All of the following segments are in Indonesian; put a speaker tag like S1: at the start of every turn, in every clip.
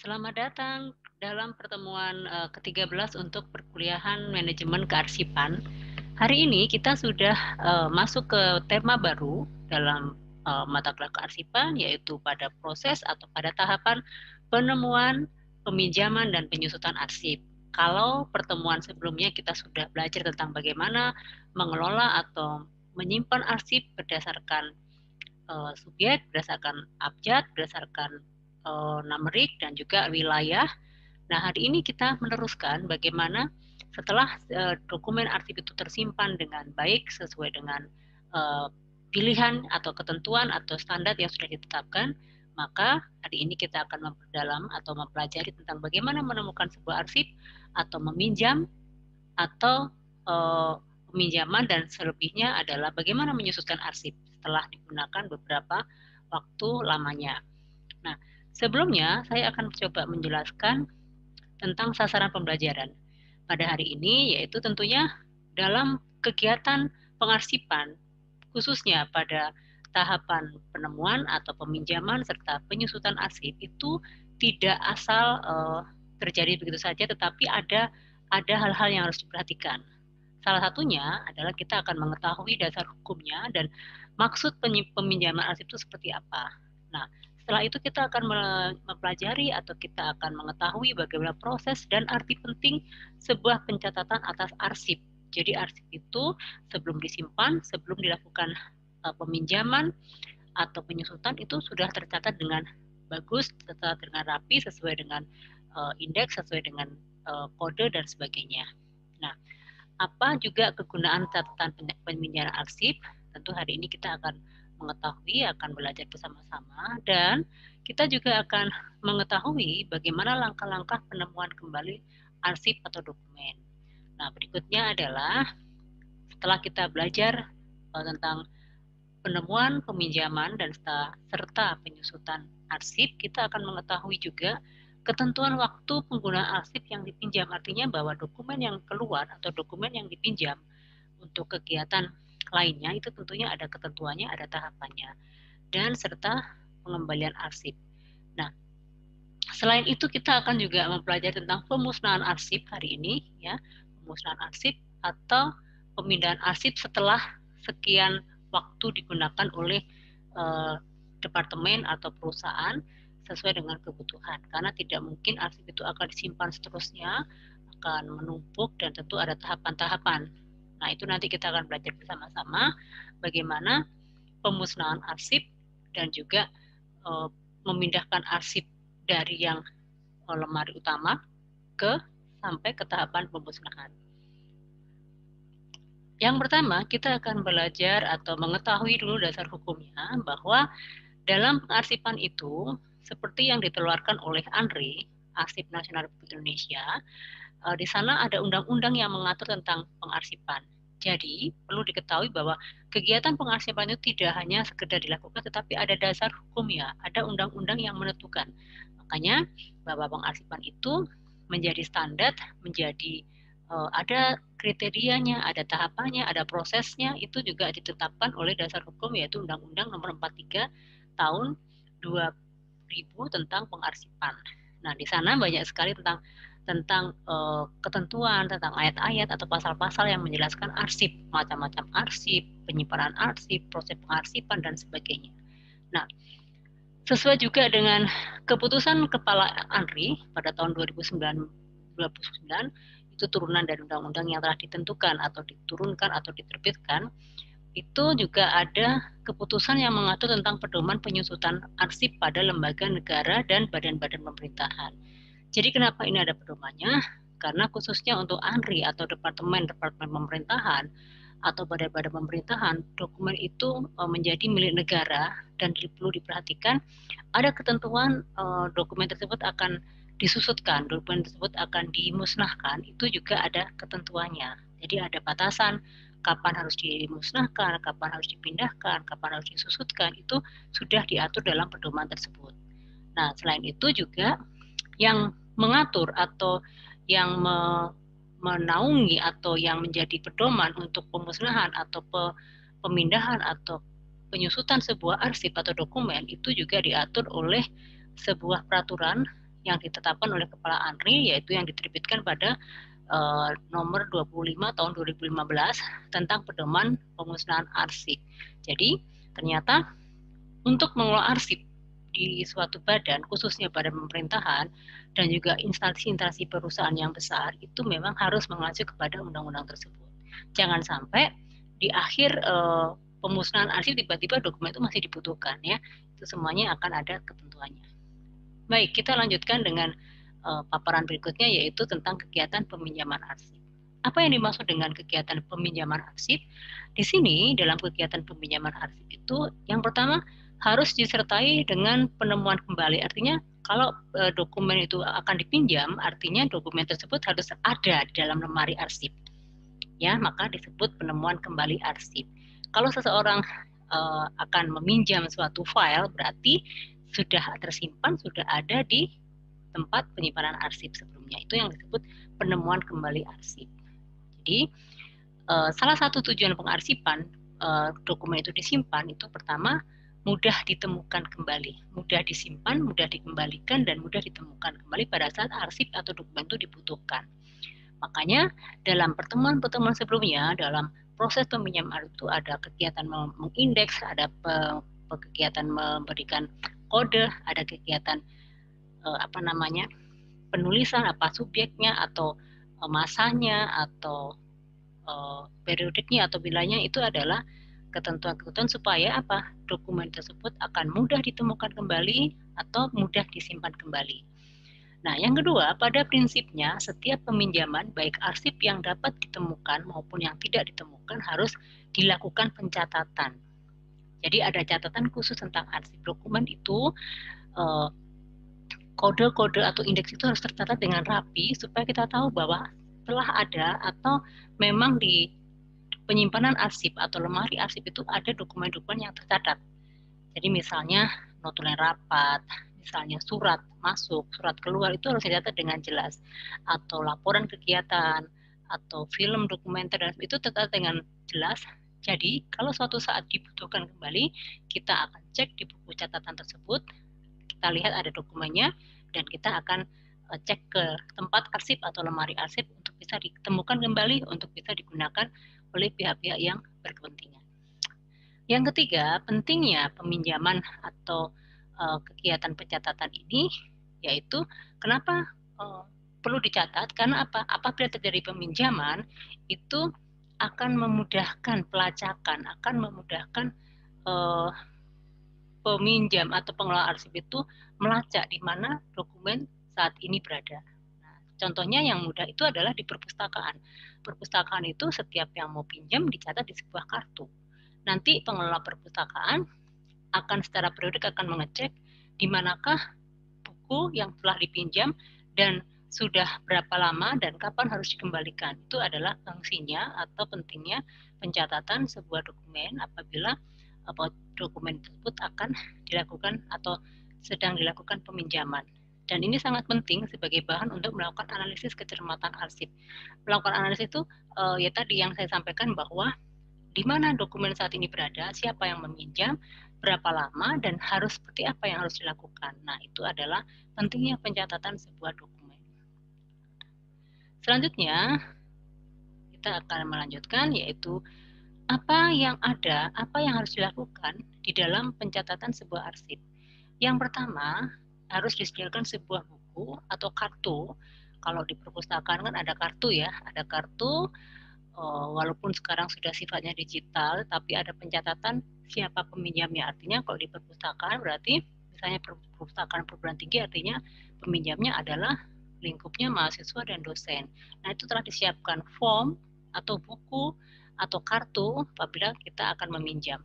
S1: Selamat datang dalam pertemuan ke-13 untuk perkuliahan manajemen kearsipan. Hari ini kita sudah masuk ke tema baru dalam mata kuliah kearsipan, yaitu pada proses atau pada tahapan penemuan, peminjaman, dan penyusutan arsip. Kalau pertemuan sebelumnya kita sudah belajar tentang bagaimana mengelola atau menyimpan arsip berdasarkan subjek, berdasarkan abjad, berdasarkan numerik, dan juga wilayah. Nah, hari ini kita meneruskan bagaimana setelah dokumen arsip itu tersimpan dengan baik sesuai dengan pilihan atau ketentuan atau standar yang sudah ditetapkan, maka hari ini kita akan memperdalam atau mempelajari tentang bagaimana menemukan sebuah arsip atau meminjam atau peminjaman, dan selebihnya adalah bagaimana menyusunkan arsip setelah digunakan beberapa waktu lamanya. Nah, sebelumnya saya akan coba menjelaskan tentang sasaran pembelajaran pada hari ini, yaitu tentunya dalam kegiatan pengarsipan, khususnya pada tahapan penemuan atau peminjaman serta penyusutan arsip, itu tidak asal terjadi begitu saja, tetapi ada hal-hal yang harus diperhatikan. Salah satunya adalah kita akan mengetahui dasar hukumnya dan maksud peminjaman arsip itu seperti apa. Nah, setelah itu kita akan mempelajari atau kita akan mengetahui bagaimana proses dan arti penting sebuah pencatatan atas arsip. Jadi arsip itu sebelum disimpan, sebelum dilakukan peminjaman atau penyusutan, itu sudah tercatat dengan bagus, tercatat dengan rapi, sesuai dengan indeks, sesuai dengan kode dan sebagainya. Nah, apa juga kegunaan catatan peminjaman arsip? Tentu hari ini kita akan mengetahui, akan belajar bersama-sama, dan kita juga akan mengetahui bagaimana langkah-langkah penemuan kembali arsip atau dokumen. Nah, berikutnya adalah setelah kita belajar tentang penemuan, peminjaman, dan serta penyusutan arsip, kita akan mengetahui juga ketentuan waktu penggunaan arsip yang dipinjam. Artinya bahwa dokumen yang keluar atau dokumen yang dipinjam untuk kegiatan lainnya itu tentunya ada ketentuannya, ada tahapannya, dan serta pengembalian arsip. Nah, selain itu kita akan juga mempelajari tentang pemusnahan arsip hari ini, ya, pemusnahan arsip atau pemindahan arsip setelah sekian waktu digunakan oleh departemen atau perusahaan sesuai dengan kebutuhan, karena tidak mungkin arsip itu akan disimpan seterusnya, akan menumpuk, dan tentu ada tahapan-tahapan. Nah, itu nanti kita akan belajar bersama-sama bagaimana pemusnahan arsip dan juga memindahkan arsip dari yang lemari utama sampai ke tahapan pemusnahan. Yang pertama, kita akan belajar atau mengetahui dulu dasar hukumnya, bahwa dalam pengarsipan itu, seperti yang dikeluarkan oleh ANRI, Arsip Nasional Republik Indonesia, di sana ada undang-undang yang mengatur tentang pengarsipan. Jadi, perlu diketahui bahwa kegiatan pengarsipan itu tidak hanya sekedar dilakukan, tetapi ada dasar hukumnya, ada undang-undang yang menentukan. Makanya, bahwa pengarsipan itu menjadi standar, menjadi ada kriterianya, ada tahapannya, ada prosesnya, itu juga ditetapkan oleh dasar hukum, yaitu Undang-Undang Nomor 43 Tahun 2000 tentang pengarsipan. Nah, di sana banyak sekali tentang ketentuan, tentang ayat-ayat atau pasal-pasal yang menjelaskan arsip, macam-macam arsip, penyimpanan arsip, proses pengarsipan, dan sebagainya. Nah, sesuai juga dengan keputusan Kepala ANRI pada tahun 2009, itu turunan dari undang-undang yang telah ditentukan atau diturunkan atau diterbitkan, itu juga ada keputusan yang mengatur tentang pedoman penyusutan arsip pada lembaga negara dan badan-badan pemerintahan. Jadi kenapa ini ada pedomannya? Karena khususnya untuk ANRI atau departemen-departemen pemerintahan atau badan-badan pemerintahan, dokumen itu menjadi milik negara dan perlu diperhatikan ada ketentuan dokumen tersebut akan disusutkan, dokumen tersebut akan dimusnahkan, itu juga ada ketentuannya. Jadi ada batasan kapan harus dimusnahkan, kapan harus dipindahkan, kapan harus disusutkan, itu sudah diatur dalam pedoman tersebut. Nah, selain itu juga yang mengatur atau yang menaungi atau yang menjadi pedoman untuk pemusnahan atau pemindahan atau penyusutan sebuah arsip atau dokumen, itu juga diatur oleh sebuah peraturan yang ditetapkan oleh Kepala ANRI, yaitu yang diterbitkan pada nomor 25 tahun 2015 tentang pedoman pemusnahan arsip. Jadi ternyata untuk mengelola arsip di suatu badan, khususnya pada pemerintahan dan juga instansi-instansi perusahaan yang besar, itu memang harus mengacu kepada undang-undang tersebut. Jangan sampai di akhir pemusnahan arsip tiba-tiba dokumen itu masih dibutuhkan, ya. Itu semuanya akan ada ketentuannya. Baik, kita lanjutkan dengan paparan berikutnya, yaitu tentang kegiatan peminjaman arsip. Apa yang dimaksud dengan kegiatan peminjaman arsip? Di sini dalam kegiatan peminjaman arsip itu yang pertama harus disertai dengan penemuan kembali. Artinya kalau dokumen itu akan dipinjam, artinya dokumen tersebut harus ada di dalam lemari arsip. Ya, maka disebut penemuan kembali arsip. Kalau seseorang akan meminjam suatu file, berarti sudah tersimpan, sudah ada di tempat penyimpanan arsip sebelumnya. Itu yang disebut penemuan kembali arsip. Jadi salah satu tujuan pengarsipan dokumen itu disimpan itu pertama mudah ditemukan kembali, mudah disimpan, mudah dikembalikan, dan mudah ditemukan kembali pada saat arsip atau dokumen itu dibutuhkan. Makanya dalam pertemuan-pertemuan sebelumnya, dalam proses peminjaman itu ada kegiatan mengindeks, ada kegiatan memberikan kode, ada kegiatan penulisan, apa subjeknya atau masanya atau periodiknya atau wilayahnya, itu adalah ketentuan-ketentuan supaya apa, dokumen tersebut akan mudah ditemukan kembali atau mudah disimpan kembali. Nah, yang kedua, pada prinsipnya setiap peminjaman baik arsip yang dapat ditemukan maupun yang tidak ditemukan harus dilakukan pencatatan. Jadi ada catatan khusus tentang arsip dokumen itu, kode-kode atau indeks itu harus tercatat dengan rapi supaya kita tahu bahwa telah ada atau memang di penyimpanan arsip atau lemari arsip itu ada dokumen-dokumen yang tercatat. Jadi misalnya notulen rapat, misalnya surat masuk, surat keluar, itu harus dicatat dengan jelas. Atau laporan kegiatan, atau film dokumenter, dan itu tercatat dengan jelas. Jadi kalau suatu saat dibutuhkan kembali, kita akan cek di buku catatan tersebut, kita lihat ada dokumennya, dan kita akan cek ke tempat arsip atau lemari arsip untuk bisa ditemukan kembali, untuk bisa digunakan oleh pihak-pihak yang berkepentingan. Yang ketiga, pentingnya peminjaman atau kegiatan pencatatan ini, yaitu kenapa perlu dicatat, karena apa? Apabila terjadi peminjaman, itu akan memudahkan pelacakan, akan memudahkan peminjam atau pengelola arsip itu melacak di mana dokumen saat ini berada. Nah, contohnya yang mudah itu adalah di perpustakaan. Perpustakaan itu setiap yang mau pinjam dicatat di sebuah kartu. Nanti pengelola perpustakaan akan secara periodik akan mengecek di manakah buku yang telah dipinjam dan sudah berapa lama dan kapan harus dikembalikan. Itu adalah fungsinya atau pentingnya pencatatan sebuah dokumen apabila dokumen tersebut akan dilakukan atau sedang dilakukan peminjaman. Dan ini sangat penting sebagai bahan untuk melakukan analisis kecermatan arsip. Melakukan analisis itu ya tadi yang saya sampaikan bahwa di mana dokumen saat ini berada, siapa yang meminjam, berapa lama, dan harus seperti apa yang harus dilakukan. Nah, itu adalah pentingnya pencatatan sebuah dokumen. Selanjutnya, kita akan melanjutkan, yaitu apa yang ada, apa yang harus dilakukan di dalam pencatatan sebuah arsip. Yang pertama, harus disediakan sebuah buku atau kartu. Kalau di perpustakaan kan ada kartu ya, ada kartu, walaupun sekarang sudah sifatnya digital, tapi ada pencatatan siapa peminjamnya. Artinya kalau di perpustakaan berarti misalnya perpustakaan perguruan tinggi, artinya peminjamnya adalah lingkupnya mahasiswa dan dosen. Nah, itu telah disiapkan form atau buku atau kartu apabila kita akan meminjam.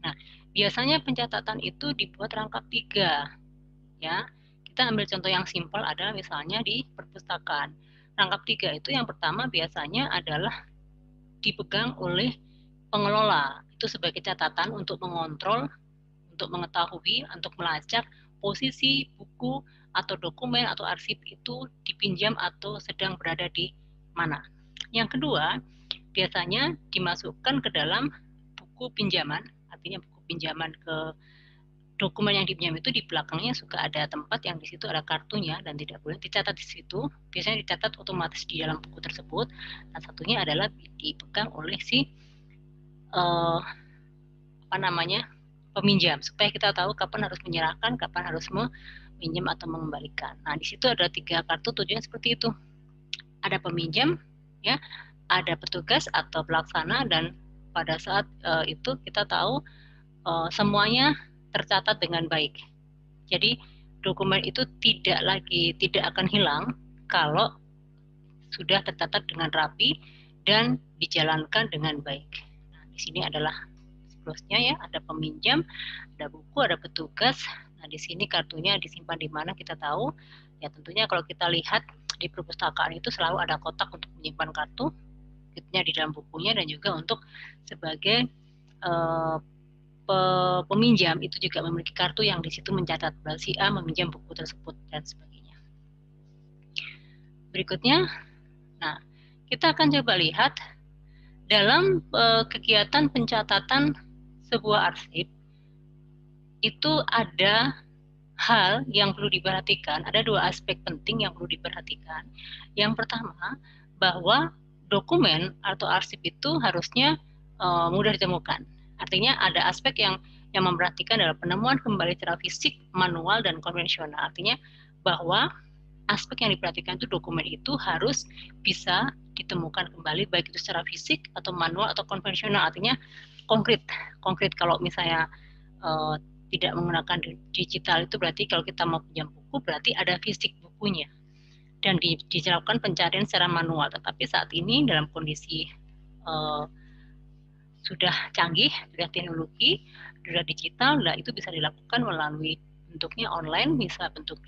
S1: Nah, biasanya pencatatan itu dibuat rangkap 3. Ya, kita ambil contoh yang simpel adalah misalnya di perpustakaan. Rangkap 3 itu yang pertama biasanya adalah dipegang oleh pengelola. Itu sebagai catatan untuk mengontrol, untuk mengetahui, untuk melacak posisi buku atau dokumen atau arsip itu dipinjam atau sedang berada di mana. Yang kedua, biasanya dimasukkan ke dalam buku pinjaman, artinya buku pinjaman ke dokumen yang dipinjam itu di belakangnya suka ada tempat yang di situ ada kartunya dan tidak boleh dicatat di situ. Biasanya dicatat otomatis di dalam buku tersebut. Dan satunya adalah dipegang oleh si peminjam, supaya kita tahu kapan harus menyerahkan, kapan harus meminjam atau mengembalikan. Nah, di situ ada 3 kartu tujuan seperti itu. Ada peminjam, ya, ada petugas atau pelaksana, dan pada saat itu kita tahu semuanya tercatat dengan baik. Jadi dokumen itu tidak akan hilang kalau sudah tercatat dengan rapi dan dijalankan dengan baik. Nah, di sini adalah siklusnya, ya, ada peminjam, ada buku, ada petugas. Nah, di sini kartunya disimpan di mana kita tahu. Ya, tentunya kalau kita lihat di perpustakaan itu selalu ada kotak untuk menyimpan kartu, di dalam bukunya, dan juga untuk sebagai peminjam itu juga memiliki kartu yang di situ mencatat bahwa si A meminjam buku tersebut dan sebagainya. Berikutnya, nah, kita akan coba lihat dalam kegiatan pencatatan sebuah arsip itu ada hal yang perlu diperhatikan, ada 2 aspek penting yang perlu diperhatikan. Yang pertama, bahwa dokumen atau arsip itu harusnya mudah ditemukan. Artinya ada aspek yang memperhatikan adalah penemuan kembali secara fisik, manual, dan konvensional. Artinya bahwa aspek yang diperhatikan itu dokumen itu harus bisa ditemukan kembali, baik itu secara fisik atau manual atau konvensional. Artinya konkret. Kalau misalnya tidak menggunakan digital itu berarti kalau kita mau pinjam buku berarti ada fisik bukunya dan dilakukan pencarian secara manual. Tetapi saat ini dalam kondisi sudah canggih dengan teknologi, sudah digital, nah itu bisa dilakukan melalui bentuknya online, bisa bentuk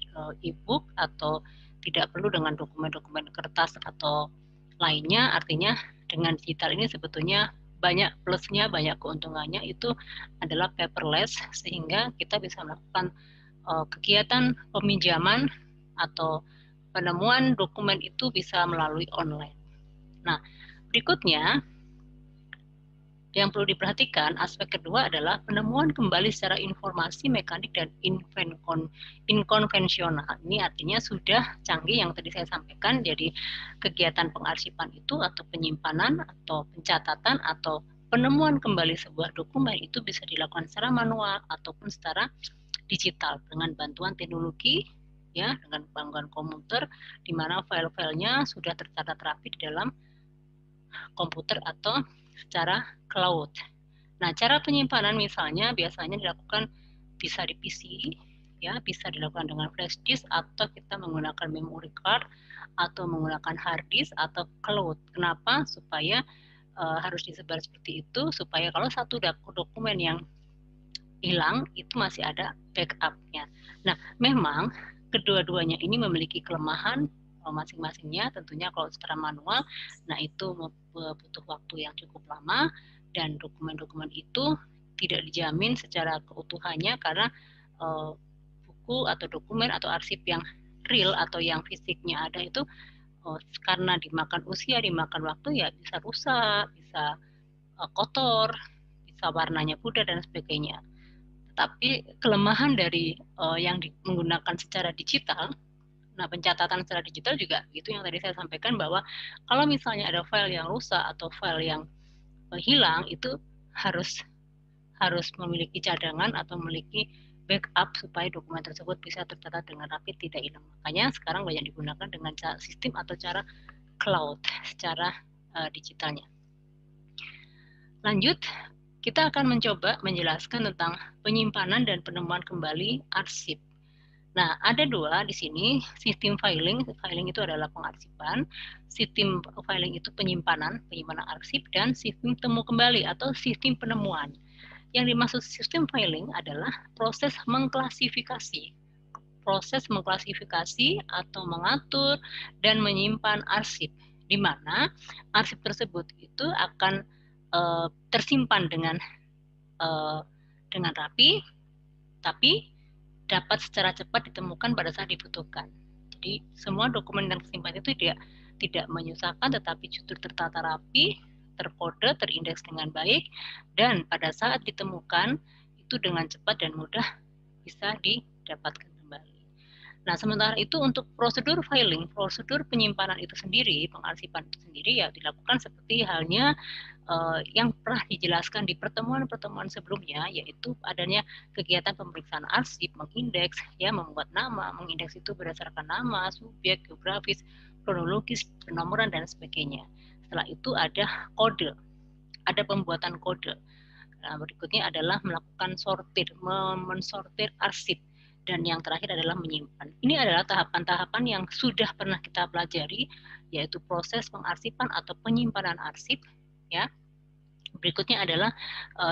S1: e-book atau tidak perlu dengan dokumen-dokumen kertas atau lainnya. Artinya dengan digital ini sebetulnya banyak plusnya, banyak keuntungannya, itu adalah paperless, sehingga kita bisa melakukan kegiatan peminjaman atau penemuan dokumen itu bisa melalui online. Nah, berikutnya yang perlu diperhatikan, aspek kedua adalah penemuan kembali secara informasi mekanik dan inkonvensional. Ini artinya sudah canggih yang tadi saya sampaikan, jadi kegiatan pengarsipan itu atau penyimpanan atau pencatatan atau penemuan kembali sebuah dokumen itu bisa dilakukan secara manual ataupun secara digital dengan bantuan teknologi, ya, dengan bantuan komputer, di mana file-filenya sudah tercatat rapi di dalam komputer atau secara cloud. Nah, cara penyimpanan misalnya biasanya dilakukan bisa di PC, ya, bisa dilakukan dengan flash disk atau kita menggunakan memory card atau menggunakan hard disk atau cloud. Kenapa? Supaya harus disebar seperti itu, supaya kalau satu dokumen yang hilang itu masih ada backup-nya. Nah, memang kedua-duanya ini memiliki kelemahan masing-masingnya. Tentunya kalau secara manual, nah itu butuh waktu yang cukup lama dan dokumen-dokumen itu tidak dijamin secara keutuhannya karena buku atau dokumen atau arsip yang real atau yang fisiknya ada itu karena dimakan usia, dimakan waktu, ya bisa rusak, bisa kotor, bisa warnanya pudar dan sebagainya. Tapi kelemahan dari yang menggunakan secara digital, nah pencatatan secara digital juga itu yang tadi saya sampaikan, bahwa kalau misalnya ada file yang rusak atau file yang hilang, itu harus memiliki cadangan atau memiliki backup supaya dokumen tersebut bisa tercatat dengan rapi, tidak hilang. Makanya sekarang banyak digunakan dengan sistem atau cara cloud, secara digitalnya. Lanjut, kita akan mencoba menjelaskan tentang penyimpanan dan penemuan kembali arsip. Nah, ada 2 di sini, sistem filing. Filing itu adalah pengarsipan, sistem filing itu penyimpanan arsip, dan sistem temu kembali atau sistem penemuan. Yang dimaksud sistem filing adalah proses mengklasifikasi atau mengatur dan menyimpan arsip, di mana arsip tersebut itu akan tersimpan dengan rapi, tapi dapat secara cepat ditemukan pada saat dibutuhkan. Jadi semua dokumen yang tersimpan itu tidak menyusahkan, tetapi justru tertata rapi, terkode, terindeks dengan baik, dan pada saat ditemukan itu dengan cepat dan mudah bisa didapatkan kembali. Nah, sementara itu untuk prosedur filing, prosedur penyimpanan itu sendiri, pengarsipan itu sendiri ya dilakukan seperti halnya yang pernah dijelaskan di pertemuan-pertemuan sebelumnya, yaitu adanya kegiatan pemeriksaan arsip, mengindeks, ya, membuat nama, mengindeks itu berdasarkan nama, subjek, geografis, kronologis, penomoran, dan sebagainya. Setelah itu ada kode, ada pembuatan kode. Nah, berikutnya adalah melakukan sortir, mensortir arsip, dan yang terakhir adalah menyimpan. Ini adalah tahapan-tahapan yang sudah pernah kita pelajari, yaitu proses pengarsipan atau penyimpanan arsip, ya. Berikutnya adalah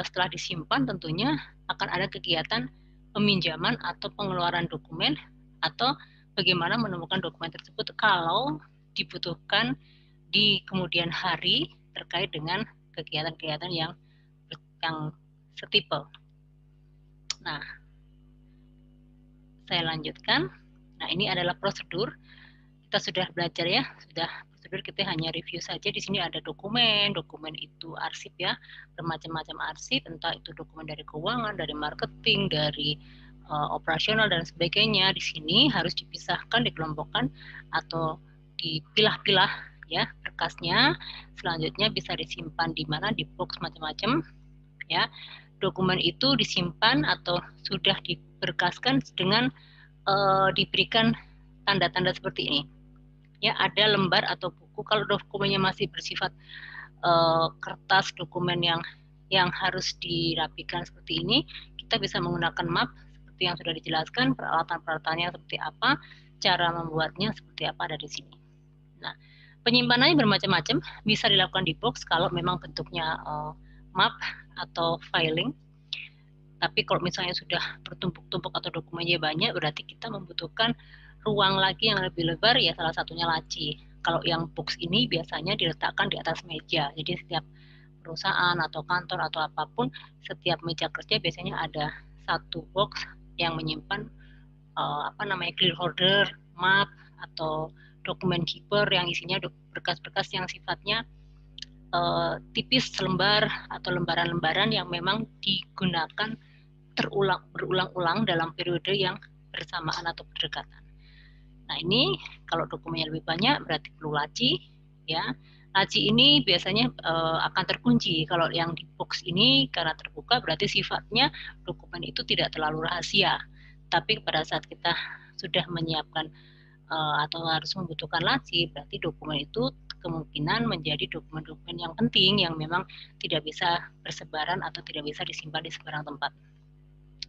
S1: setelah disimpan tentunya akan ada kegiatan peminjaman atau pengeluaran dokumen atau bagaimana menemukan dokumen tersebut kalau dibutuhkan di kemudian hari terkait dengan kegiatan-kegiatan yang setipe. Nah, saya lanjutkan. Nah, ini adalah prosedur. Kita sudah belajar ya, sudah prosedur, kita hanya review saja. Di sini ada dokumen, dokumen itu arsip ya, bermacam-macam arsip, entah itu dokumen dari keuangan, dari marketing, dari operasional dan sebagainya. Di sini harus dipisahkan, dikelompokkan atau dipilah-pilah ya berkasnya. Selanjutnya bisa disimpan di mana, di box macam-macam ya. Dokumen itu disimpan atau sudah diberkaskan dengan diberikan tanda-tanda seperti ini. Ya, ada lembar atau buku. Kalau dokumennya masih bersifat kertas dokumen yang harus dirapikan seperti ini, kita bisa menggunakan map seperti yang sudah dijelaskan, peralatan-peralatannya seperti apa, cara membuatnya seperti apa ada di sini. Nah, penyimpanannya bermacam-macam, bisa dilakukan di box kalau memang bentuknya map atau filing. Tapi kalau misalnya sudah bertumpuk-tumpuk atau dokumennya banyak, berarti kita membutuhkan ruang lagi yang lebih lebar, ya salah satunya laci. Kalau yang box ini biasanya diletakkan di atas meja, jadi setiap perusahaan atau kantor atau apapun, setiap meja kerja biasanya ada satu box yang menyimpan clear holder, map, atau dokumen keeper yang isinya berkas-berkas yang sifatnya tipis selembar atau lembaran-lembaran yang memang digunakan berulang-ulang dalam periode yang bersamaan atau berdekatan. Nah, ini kalau dokumennya lebih banyak berarti perlu laci ya. Laci ini biasanya akan terkunci. Kalau yang di box ini karena terbuka berarti sifatnya dokumen itu tidak terlalu rahasia. Tapi pada saat kita sudah menyiapkan atau harus membutuhkan laci, berarti dokumen itu kemungkinan menjadi dokumen-dokumen yang penting yang memang tidak bisa bersebaran atau tidak bisa disimpan di sembarang tempat.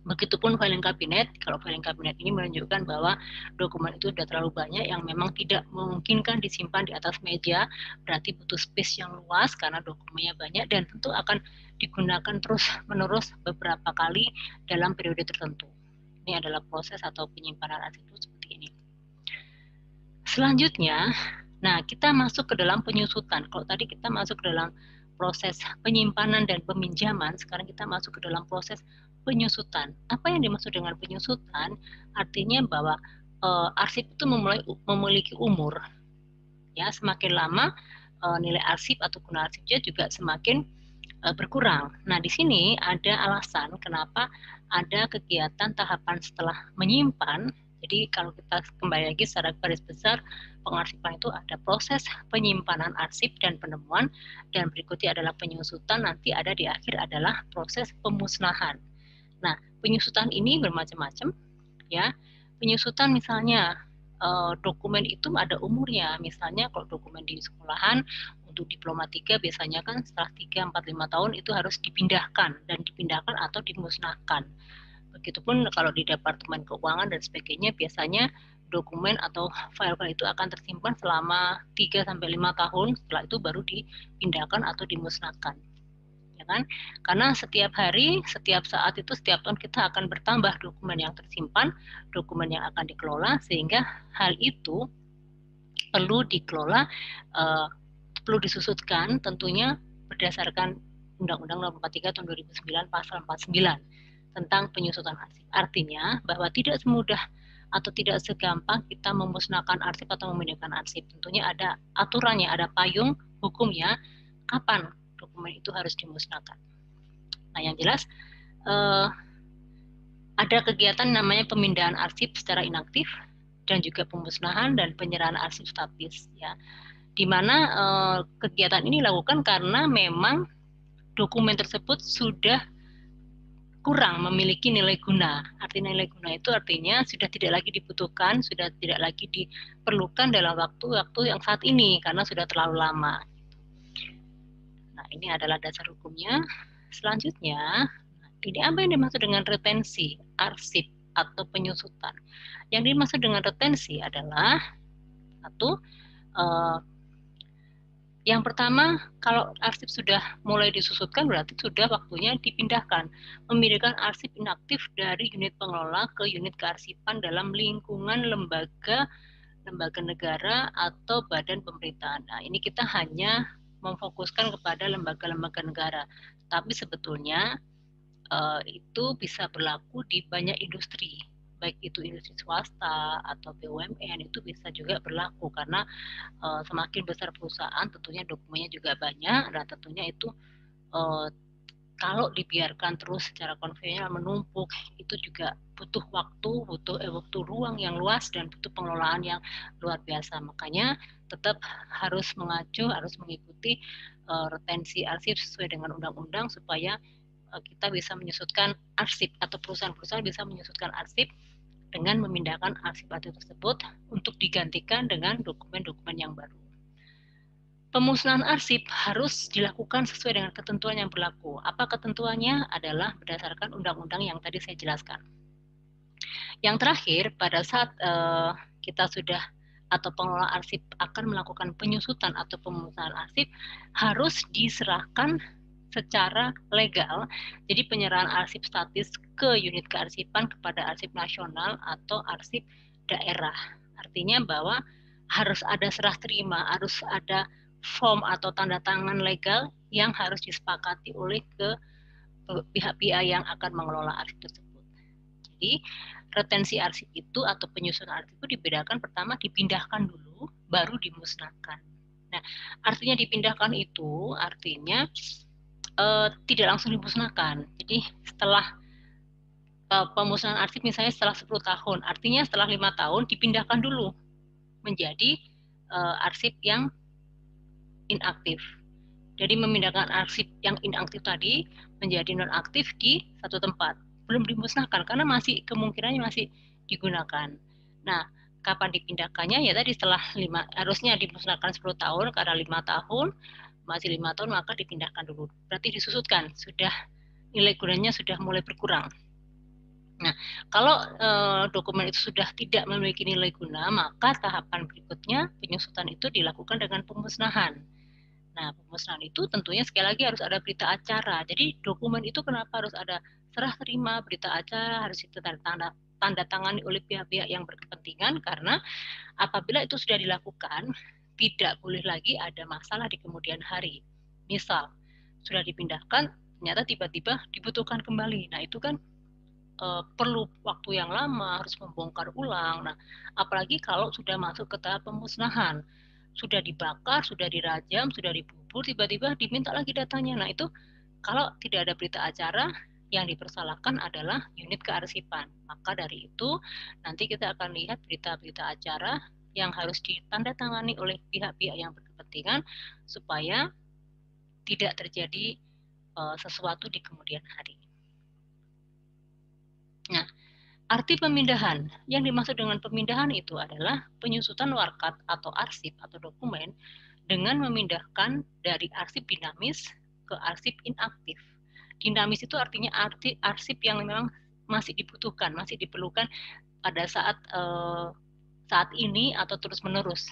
S1: Begitupun filing kabinet, kalau filing kabinet ini menunjukkan bahwa dokumen itu sudah terlalu banyak yang memang tidak memungkinkan disimpan di atas meja, berarti butuh space yang luas karena dokumennya banyak dan tentu akan digunakan terus-menerus beberapa kali dalam periode tertentu. Ini adalah proses atau penyimpanan arsip itu seperti ini. Selanjutnya, nah kita masuk ke dalam penyusutan. Kalau tadi kita masuk ke dalam proses penyimpanan dan peminjaman, sekarang kita masuk ke dalam proses penyusutan. Apa yang dimaksud dengan penyusutan? Artinya bahwa arsip itu memiliki umur. Ya, semakin lama nilai arsip atau guna arsipnya juga semakin berkurang. Nah, di sini ada alasan kenapa ada kegiatan tahapan setelah menyimpan. Jadi kalau kita kembali lagi secara garis besar, pengarsipan itu ada proses penyimpanan arsip dan penemuan, dan berikutnya adalah penyusutan, nanti ada di akhir adalah proses pemusnahan. Nah, penyusutan ini bermacam-macam, ya. Penyusutan misalnya dokumen itu ada umurnya. Misalnya kalau dokumen di sekolahan untuk diploma 3 biasanya kan setelah 3, 4, 5 tahun itu harus dipindahkan atau dimusnahkan. Begitupun kalau di Departemen Keuangan dan sebagainya biasanya dokumen atau file-file itu akan tersimpan selama 3 sampai 5 tahun, setelah itu baru dipindahkan atau dimusnahkan. Ya kan? Karena setiap hari, setiap saat itu, setiap tahun kita akan bertambah dokumen yang tersimpan, dokumen yang akan dikelola, sehingga hal itu perlu dikelola, perlu disusutkan tentunya berdasarkan Undang-Undang Nomor 43 Tahun 2009 Pasal 49 tentang penyusutan arsip. Artinya bahwa tidak semudah atau tidak segampang kita memusnahkan arsip atau memindahkan arsip. Tentunya ada aturannya, ada payung hukumnya kapan dokumen itu harus dimusnahkan. Nah, yang jelas Ada kegiatan namanya pemindahan arsip secara inaktif dan juga pemusnahan dan penyerahan arsip statis ya. Di mana kegiatan ini dilakukan karena memang dokumen tersebut sudah kurang memiliki nilai guna. Arti nilai guna itu artinya sudah tidak lagi dibutuhkan, sudah tidak lagi diperlukan dalam waktu-waktu yang saat ini karena sudah terlalu lama. Nah, ini adalah dasar hukumnya. Selanjutnya, ini apa yang dimaksud dengan retensi, arsip, atau penyusutan? Yang dimaksud dengan retensi adalah satu, yang pertama, kalau arsip sudah mulai disusutkan berarti sudah waktunya dipindahkan. Memindahkan arsip inaktif dari unit pengelola ke unit kearsipan dalam lingkungan lembaga negara atau badan pemerintahan. Nah, ini kita hanya memfokuskan kepada lembaga-lembaga negara. Tapi sebetulnya itu bisa berlaku di banyak industri, baik itu industri swasta atau BUMN, itu bisa juga berlaku karena semakin besar perusahaan tentunya dokumennya juga banyak dan tentunya itu kalau dibiarkan terus secara konvensional menumpuk itu juga butuh waktu ruang yang luas dan butuh pengelolaan yang luar biasa. Makanya tetap harus harus mengikuti retensi arsip sesuai dengan undang-undang supaya kita bisa menyusutkan arsip atau perusahaan-perusahaan bisa menyusutkan arsip dengan memindahkan arsip-arsip tersebut untuk digantikan dengan dokumen-dokumen yang baru. Pemusnahan arsip harus dilakukan sesuai dengan ketentuan yang berlaku. Apa ketentuannya? Adalah berdasarkan undang-undang yang tadi saya jelaskan. Yang terakhir, pada saat kita sudah atau pengelola arsip akan melakukan penyusutan atau pemusnahan arsip, harus diserahkan secara legal. Jadi penyerahan arsip statis ke unit kearsipan kepada arsip nasional atau arsip daerah. Artinya bahwa harus ada serah terima, harus ada form atau tanda tangan legal yang harus disepakati oleh pihak-pihak yang akan mengelola arsip tersebut. Jadi retensi arsip itu atau penyusunan arsip itu dibedakan, pertama dipindahkan dulu, baru dimusnahkan. Nah, artinya dipindahkan itu artinya tidak langsung dimusnahkan. Jadi setelah pemusnahan arsip misalnya setelah 10 tahun, artinya setelah 5 tahun dipindahkan dulu menjadi arsip yang inaktif. Jadi memindahkan arsip yang inaktif tadi menjadi nonaktif di satu tempat. Belum dimusnahkan karena masih kemungkinannya masih digunakan. Nah, kapan dipindahkannya? Ya tadi setelah harusnya dimusnahkan 10 tahun karena 5 tahun masih 5 tahun maka dipindahkan dulu. Berarti disusutkan, sudah nilai gunanya sudah mulai berkurang. Nah, kalau dokumen itu sudah tidak memiliki nilai guna, maka tahapan berikutnya penyusutan itu dilakukan dengan pemusnahan. Nah, pemusnahan itu tentunya sekali lagi harus ada berita acara. Jadi dokumen itu kenapa harus ada serah terima berita acara, harus tanda tangani oleh pihak-pihak yang berkepentingan karena apabila itu sudah dilakukan, tidak boleh lagi ada masalah di kemudian hari. Misal, sudah dipindahkan, ternyata tiba-tiba dibutuhkan kembali. Nah, itu kan perlu waktu yang lama, harus membongkar ulang. Nah, apalagi kalau sudah masuk ke tahap pemusnahan, sudah dibakar, sudah dirajam, sudah dibubur, tiba-tiba diminta lagi datanya. Nah, itu kalau tidak ada berita acara, yang dipersalahkan adalah unit kearsipan. Maka dari itu, nanti kita akan lihat berita-berita acara yang harus ditandatangani oleh pihak-pihak yang berkepentingan supaya tidak terjadi sesuatu di kemudian hari. Nah, arti pemindahan. Yang dimaksud dengan pemindahan itu adalah penyusutan warkat atau arsip atau dokumen dengan memindahkan dari arsip dinamis ke arsip inaktif. Dinamis itu artinya arsip yang memang masih dibutuhkan, masih diperlukan pada saat ini atau terus-menerus.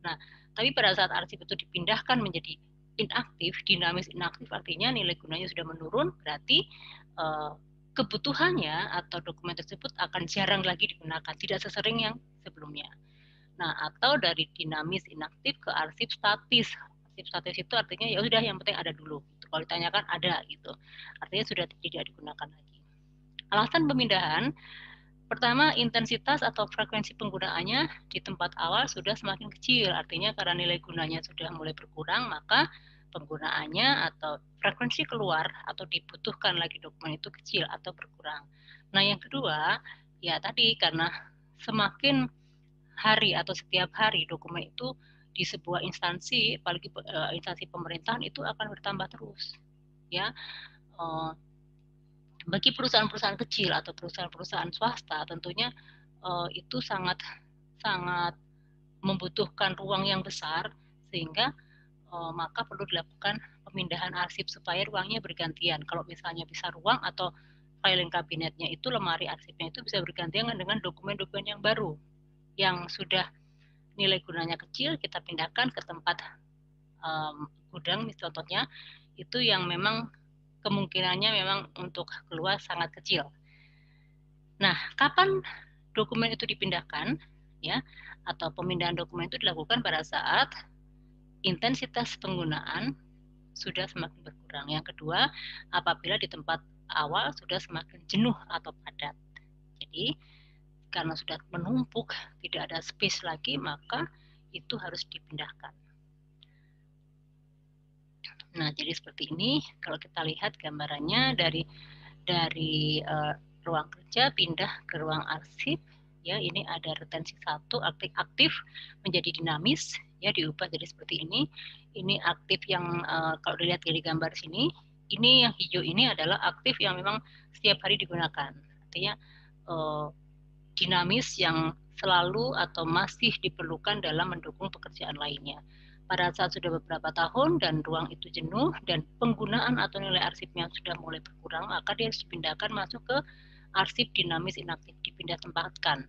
S1: Nah, tapi pada saat arsip itu dipindahkan menjadi inaktif, dinamis inaktif artinya nilai gunanya sudah menurun, berarti kebutuhannya atau dokumen tersebut akan jarang lagi digunakan, tidak sesering yang sebelumnya. Nah, atau dari dinamis inaktif ke arsip statis. Arsip statis itu artinya ya sudah yang penting ada dulu. Kalau ditanyakan ada gitu. Artinya sudah tidak digunakan lagi. Alasan pemindahan, pertama intensitas atau frekuensi penggunaannya di tempat awal sudah semakin kecil. Artinya karena nilai gunanya sudah mulai berkurang, maka penggunaannya atau frekuensi keluar atau dibutuhkan lagi dokumen itu kecil atau berkurang. Nah, yang kedua, ya tadi karena semakin hari atau setiap hari dokumen itu di sebuah instansi, apalagi instansi pemerintahan itu akan bertambah terus, ya. Bagi perusahaan-perusahaan kecil atau perusahaan-perusahaan swasta, tentunya itu sangat sangat membutuhkan ruang yang besar, sehingga maka perlu dilakukan pemindahan arsip supaya ruangnya bergantian. Kalau misalnya bisa ruang atau filing kabinetnya itu, lemari arsipnya itu bisa bergantian dengan dokumen-dokumen yang baru yang sudah nilai gunanya kecil, kita pindahkan ke tempat gudang, contohnya itu yang memang kemungkinannya memang untuk keluar sangat kecil. Nah, kapan dokumen itu dipindahkan, ya, atau pemindahan dokumen itu dilakukan pada saat intensitas penggunaan sudah semakin berkurang. Yang kedua, apabila di tempat awal sudah semakin jenuh atau padat. Jadi, karena sudah menumpuk, tidak ada space lagi, maka itu harus dipindahkan. Nah, jadi seperti ini. Kalau kita lihat gambarannya dari ruang kerja pindah ke ruang arsip, ya, ini ada retensi 1 aktif menjadi dinamis, ya, diubah jadi seperti ini. Ini aktif yang kalau dilihat dari gambar sini, ini yang hijau ini adalah aktif yang memang setiap hari digunakan. Artinya dinamis yang selalu atau masih diperlukan dalam mendukung pekerjaan lainnya. Pada saat sudah beberapa tahun dan ruang itu jenuh dan penggunaan atau nilai arsipnya sudah mulai berkurang, maka dia harus dipindahkan masuk ke arsip dinamis inaktif, dipindah tempatkan.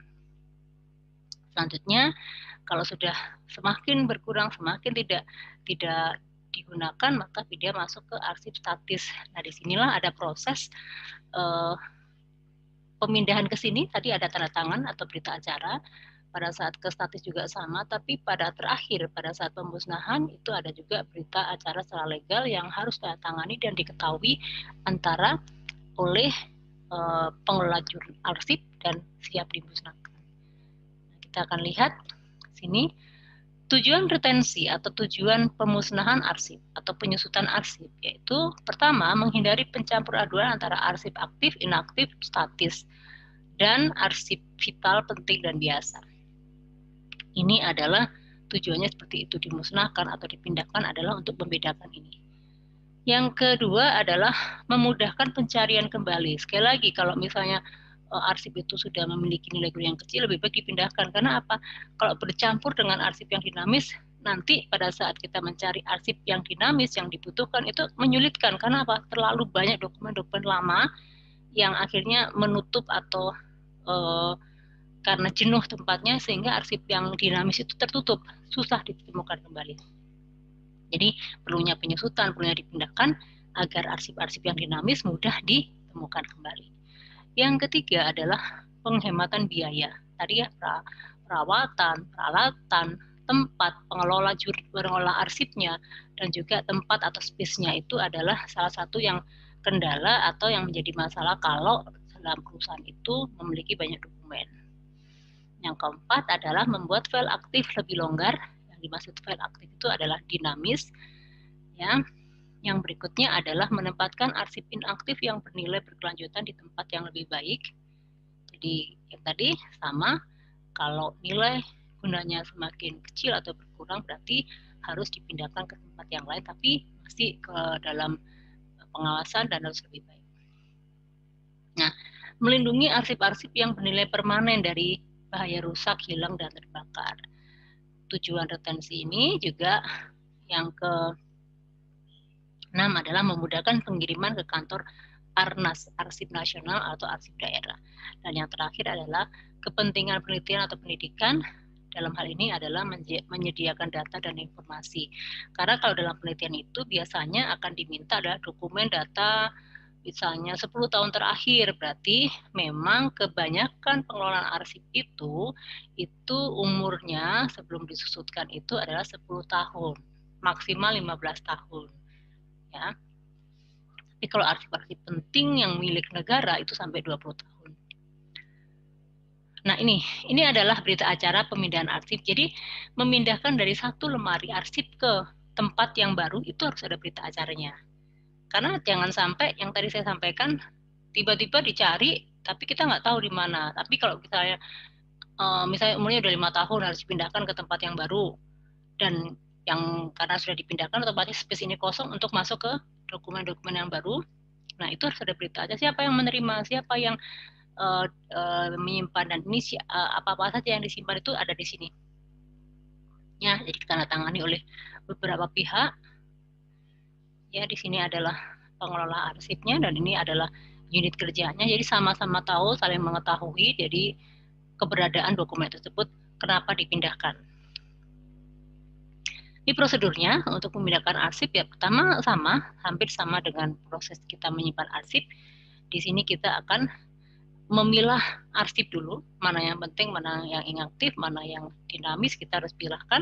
S1: Selanjutnya, kalau sudah semakin berkurang, semakin tidak digunakan, maka dia masuk ke arsip statis. Nah, disinilah ada proses pemindahan ke sini. Tadi ada tanda tangan atau berita acara. Pada saat ke statis juga sama, tapi pada terakhir, pada saat pemusnahan, itu ada juga berita acara secara legal yang harus ditangani dan diketahui antara oleh pengelola arsip dan siap dimusnahkan. Nah, kita akan lihat sini tujuan retensi atau tujuan pemusnahan arsip atau penyusutan arsip, yaitu pertama, menghindari pencampur aduan antara arsip aktif, inaktif, statis, dan arsip vital, penting, dan biasa. Ini adalah tujuannya seperti itu, dimusnahkan atau dipindahkan adalah untuk membedakan ini. Yang kedua adalah memudahkan pencarian kembali. Sekali lagi, kalau misalnya arsip itu sudah memiliki nilai yang kecil, lebih baik dipindahkan. Karena apa? Kalau bercampur dengan arsip yang dinamis, nanti pada saat kita mencari arsip yang dinamis yang dibutuhkan itu menyulitkan. Karena apa? Terlalu banyak dokumen-dokumen lama yang akhirnya menutup atau karena jenuh tempatnya, sehingga arsip yang dinamis itu tertutup, susah ditemukan kembali. Jadi perlunya penyusutan, perlunya dipindahkan agar arsip-arsip yang dinamis mudah ditemukan kembali. Yang ketiga adalah penghematan biaya. Tadi ya, perawatan, peralatan, tempat, pengelola arsipnya, dan juga tempat atau space-nya itu adalah salah satu yang kendala atau yang menjadi masalah kalau dalam perusahaan itu memiliki banyak dokumen. Yang keempat adalah membuat file aktif lebih longgar. Yang dimaksud file aktif itu adalah dinamis. Ya. Yang berikutnya adalah menempatkan arsip inaktif yang bernilai berkelanjutan di tempat yang lebih baik. Jadi yang tadi sama, kalau nilai gunanya semakin kecil atau berkurang berarti harus dipindahkan ke tempat yang lain, tapi masih ke dalam pengawasan dan harus lebih baik. Nah, melindungi arsip-arsip yang bernilai permanen dari bahaya rusak, hilang, dan terbakar. Tujuan retensi ini juga yang ke-6 adalah memudahkan pengiriman ke kantor ARNAS, Arsip Nasional atau Arsip Daerah. Dan yang terakhir adalah kepentingan penelitian atau pendidikan. Dalam hal ini adalah menyediakan data dan informasi. Karena kalau dalam penelitian itu biasanya akan diminta adalah dokumen data misalnya 10 tahun terakhir, berarti memang kebanyakan pengelolaan arsip itu umurnya sebelum disusutkan itu adalah 10 tahun, maksimal 15 tahun. Ya. Tapi kalau arsip-arsip penting yang milik negara itu sampai 20 tahun. Nah, ini adalah berita acara pemindahan arsip. Jadi memindahkan dari satu lemari arsip ke tempat yang baru itu harus ada berita acaranya. Karena jangan sampai yang tadi saya sampaikan tiba-tiba dicari tapi kita nggak tahu di mana. Tapi kalau misalnya umurnya udah 5 tahun harus dipindahkan ke tempat yang baru, dan yang karena sudah dipindahkan otomatis space ini kosong untuk masuk ke dokumen-dokumen yang baru. Nah, itu harus ada berita aja siapa yang menerima, siapa yang menyimpan, dan ini apa-apa saja yang disimpan itu ada di sini. Ya, jadi ditandatangani oleh beberapa pihak. Ya, di sini adalah pengelola arsipnya dan ini adalah unit kerjanya. Jadi sama-sama tahu, saling mengetahui. Jadi keberadaan dokumen tersebut kenapa dipindahkan. Ini prosedurnya untuk memindahkan arsip ya, pertama hampir sama dengan proses kita menyimpan arsip. Di sini kita akan memilah arsip dulu, mana yang penting, mana yang inaktif, mana yang dinamis, kita harus pilahkan.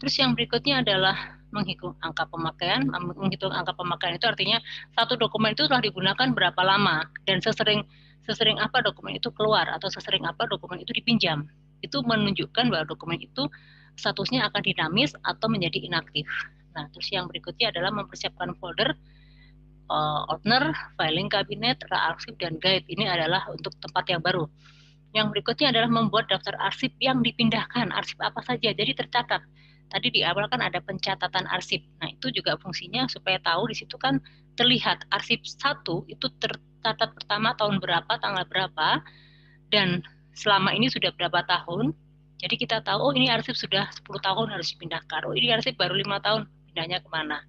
S1: Terus yang berikutnya adalah menghitung angka pemakaian. Menghitung angka pemakaian itu artinya satu dokumen itu telah digunakan berapa lama dan sesering apa dokumen itu keluar atau sesering apa dokumen itu dipinjam. Itu menunjukkan bahwa dokumen itu statusnya akan dinamis atau menjadi inaktif. Nah, terus yang berikutnya adalah mempersiapkan folder, opener, filing kabinet, arsip, dan guide. Ini adalah untuk tempat yang baru. Yang berikutnya adalah membuat daftar arsip yang dipindahkan, arsip apa saja, jadi tercatat. Tadi di awal kan ada pencatatan arsip. Nah, itu juga fungsinya supaya tahu di situ kan terlihat arsip 1 itu tercatat pertama tahun berapa, tanggal berapa, dan selama ini sudah berapa tahun. Jadi kita tahu, oh ini arsip sudah 10 tahun harus dipindahkan. Oh ini arsip baru 5 tahun, pindahnya kemana.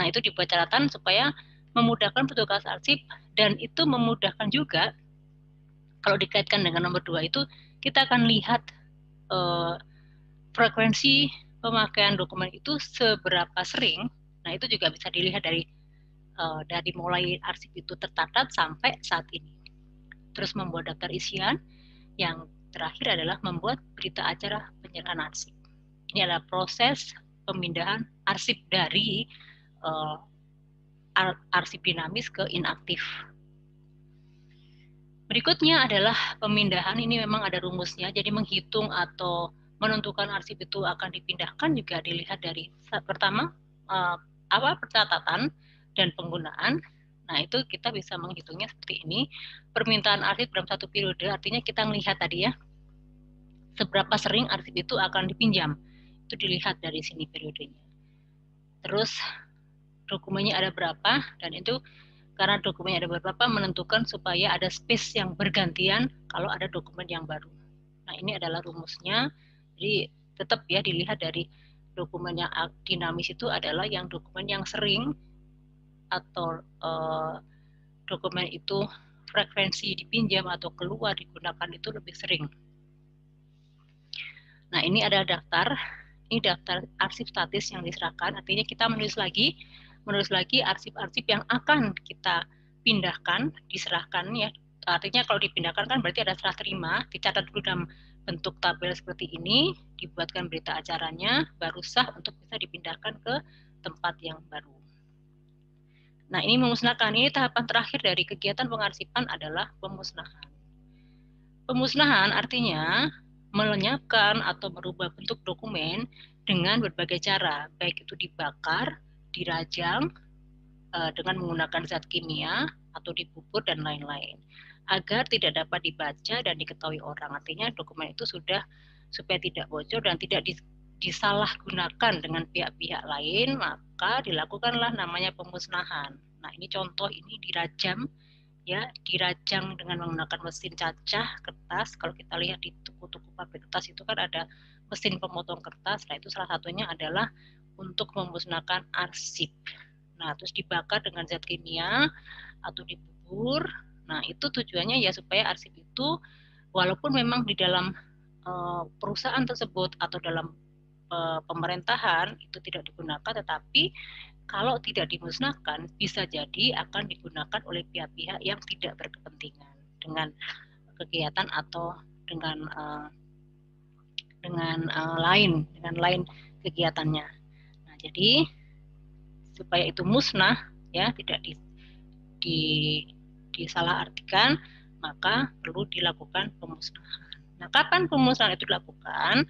S1: Nah, itu dibuat catatan supaya memudahkan petugas arsip, dan itu memudahkan juga kalau dikaitkan dengan nomor 2 itu kita akan lihat frekuensi pemakaian dokumen itu seberapa sering. Nah, itu juga bisa dilihat dari mulai arsip itu tercatat sampai saat ini. Terus membuat daftar isian. Yang terakhir adalah membuat berita acara penyerahan arsip. Ini adalah proses pemindahan arsip dari arsip dinamis ke inaktif. Berikutnya adalah pemindahan. Ini memang ada rumusnya, jadi menghitung atau menentukan arsip itu akan dipindahkan juga dilihat dari pertama percatatan dan penggunaan. Nah, itu kita bisa menghitungnya seperti ini. Permintaan arsip dalam satu periode, artinya kita melihat tadi ya, seberapa sering arsip itu akan dipinjam. Itu dilihat dari sini periodenya. Terus dokumennya ada berapa, dan itu karena dokumennya ada beberapa menentukan supaya ada space yang bergantian kalau ada dokumen yang baru. Nah, ini adalah rumusnya. Jadi tetap ya dilihat dari dokumen yang dinamis itu adalah yang dokumen yang sering atau dokumen itu frekuensi dipinjam atau keluar digunakan itu lebih sering. Nah, ini ada daftar. Ini daftar arsip statis yang diserahkan. Artinya kita menulis lagi arsip-arsip yang akan kita pindahkan, diserahkan ya. Artinya kalau dipindahkan kan berarti ada serah terima, dicatat dulu dalam bentuk tabel seperti ini, dibuatkan berita acaranya, baru sah untuk bisa dipindahkan ke tempat yang baru. Nah, ini memusnahkan. Ini tahapan terakhir dari kegiatan pengarsipan adalah pemusnahan. Pemusnahan artinya melenyapkan atau merubah bentuk dokumen dengan berbagai cara, baik itu dibakar, dirajang, dengan menggunakan zat kimia, atau dibubur, dan lain-lain. Agar tidak dapat dibaca dan diketahui orang. Artinya dokumen itu sudah, supaya tidak bocor dan tidak disalahgunakan dengan pihak-pihak lain, maka dilakukanlah namanya pemusnahan. Nah, ini contoh, ini dirajam ya, dirajang dengan menggunakan mesin cacah kertas. Kalau kita lihat di toko-toko pabrik kertas itu kan ada mesin pemotong kertas. Nah, itu salah satunya adalah untuk memusnahkan arsip. Nah, terus dibakar dengan zat kimia atau dibubur. Nah, itu tujuannya ya supaya arsip itu walaupun memang di dalam perusahaan tersebut atau dalam pemerintahan itu tidak digunakan, tetapi kalau tidak dimusnahkan bisa jadi akan digunakan oleh pihak-pihak yang tidak berkepentingan dengan kegiatan atau dengan lain kegiatannya. Nah, jadi supaya itu musnah ya, tidak disalahartikan, maka perlu dilakukan pemusnahan. Nah, kapan pemusnahan itu dilakukan?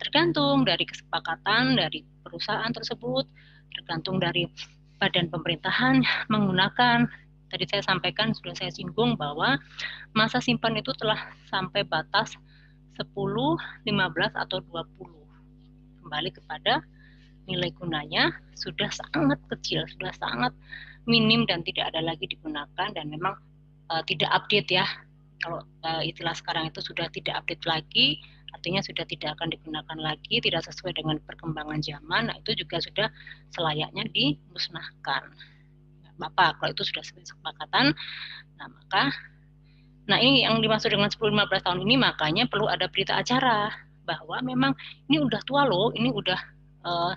S1: Tergantung dari kesepakatan dari perusahaan tersebut, tergantung dari badan pemerintahan menggunakan tadi saya sampaikan, sudah saya singgung bahwa masa simpan itu telah sampai batas 10, 15, atau 20. Kembali kepada nilai gunanya sudah sangat kecil, sudah sangat minim dan tidak ada lagi digunakan, dan memang tidak update ya. Kalau istilah sekarang itu sudah tidak update lagi, artinya sudah tidak akan digunakan lagi, tidak sesuai dengan perkembangan zaman. Nah, itu juga sudah selayaknya dimusnahkan. Bapak, kalau itu sudah kesepakatan, nah ini yang dimaksud dengan 10-15 tahun ini, makanya perlu ada berita acara bahwa memang ini udah tua loh, ini udah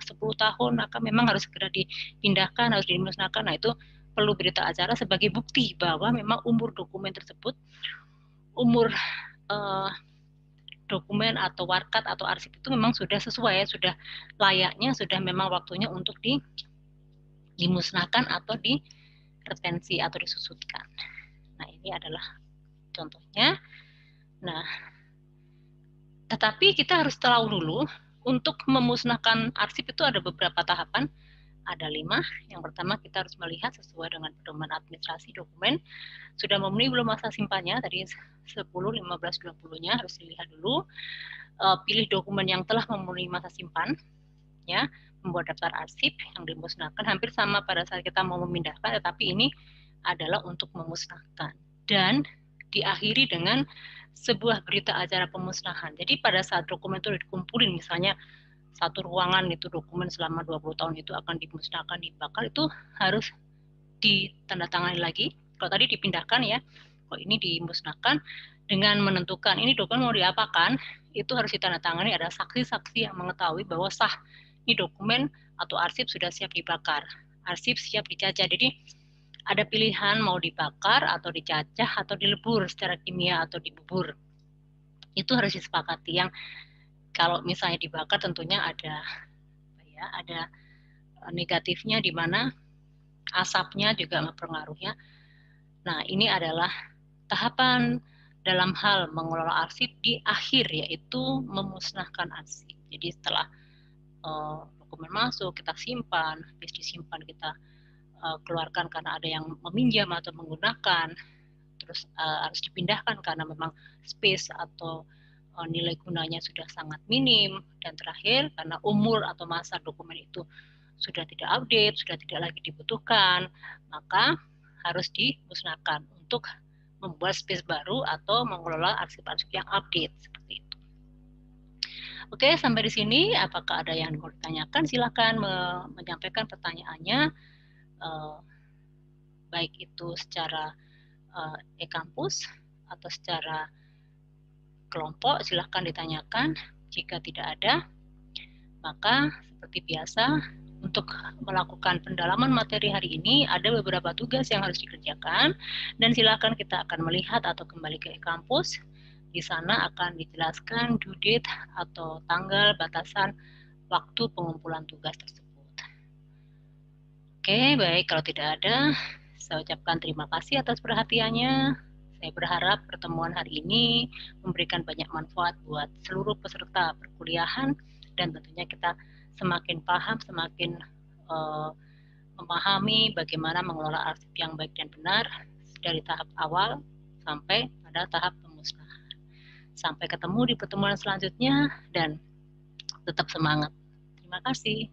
S1: 10 tahun, maka memang harus segera dipindahkan, harus dimusnahkan. Nah, itu perlu berita acara sebagai bukti bahwa memang umur dokumen tersebut, umur dokumen atau warkat atau arsip itu memang sudah sesuai, sudah layaknya, sudah memang waktunya untuk dimusnahkan atau diretensi atau disusutkan. Nah, ini adalah contohnya. Nah, tetapi kita harus tahu dulu, untuk memusnahkan arsip itu ada beberapa tahapan, ada 5. Yang pertama, kita harus melihat sesuai dengan pedoman administrasi dokumen sudah memenuhi belum masa simpannya, tadi 10, 15, 20-nya harus dilihat dulu. Pilih dokumen yang telah memenuhi masa simpan, ya, membuat daftar arsip yang dimusnahkan, hampir sama pada saat kita mau memindahkan, tetapi ini adalah untuk memusnahkan. Dan diakhiri dengan sebuah berita acara pemusnahan. Jadi pada saat dokumen itu dikumpulin, misalnya satu ruangan itu dokumen selama 20 tahun itu akan dimusnahkan, dibakar, itu harus ditandatangani lagi. Kalau tadi dipindahkan ya, kalau ini dimusnahkan dengan menentukan ini dokumen mau diapakan, itu harus ditandatangani, ada saksi-saksi yang mengetahui bahwa sah ini dokumen atau arsip sudah siap dibakar, arsip siap dicacah. Jadi ada pilihan mau dibakar atau dicacah atau dilebur secara kimia atau dibubur. Itu harus disepakati. Yang kalau misalnya dibakar tentunya ada negatifnya, di mana asapnya juga mempengaruhi. Nah, ini adalah tahapan dalam hal mengelola arsip di akhir, yaitu memusnahkan arsip. Jadi setelah dokumen masuk, kita simpan, habis disimpan kita keluarkan karena ada yang meminjam atau menggunakan, terus harus dipindahkan karena memang space atau nilai gunanya sudah sangat minim, dan terakhir karena umur atau masa dokumen itu sudah tidak update, sudah tidak lagi dibutuhkan, maka harus dimusnahkan untuk membuat space baru atau mengelola arsip-arsip yang update, seperti itu. Oke, sampai di sini apakah ada yang mau ditanyakan? Silakan menyampaikan pertanyaannya, baik itu secara e-kampus atau secara kelompok, silahkan ditanyakan. Jika tidak ada, maka seperti biasa, untuk melakukan pendalaman materi hari ini ada beberapa tugas yang harus dikerjakan, dan silakan kita akan melihat atau kembali ke e-kampus. Di sana akan dijelaskan due date atau tanggal batasan waktu pengumpulan tugas tersebut. Oke, baik, kalau tidak ada, saya ucapkan terima kasih atas perhatiannya. Saya berharap pertemuan hari ini memberikan banyak manfaat buat seluruh peserta perkuliahan, dan tentunya kita semakin paham, semakin memahami bagaimana mengelola arsip yang baik dan benar dari tahap awal sampai pada tahap pemusnahan. Sampai ketemu di pertemuan selanjutnya, dan tetap semangat. Terima kasih.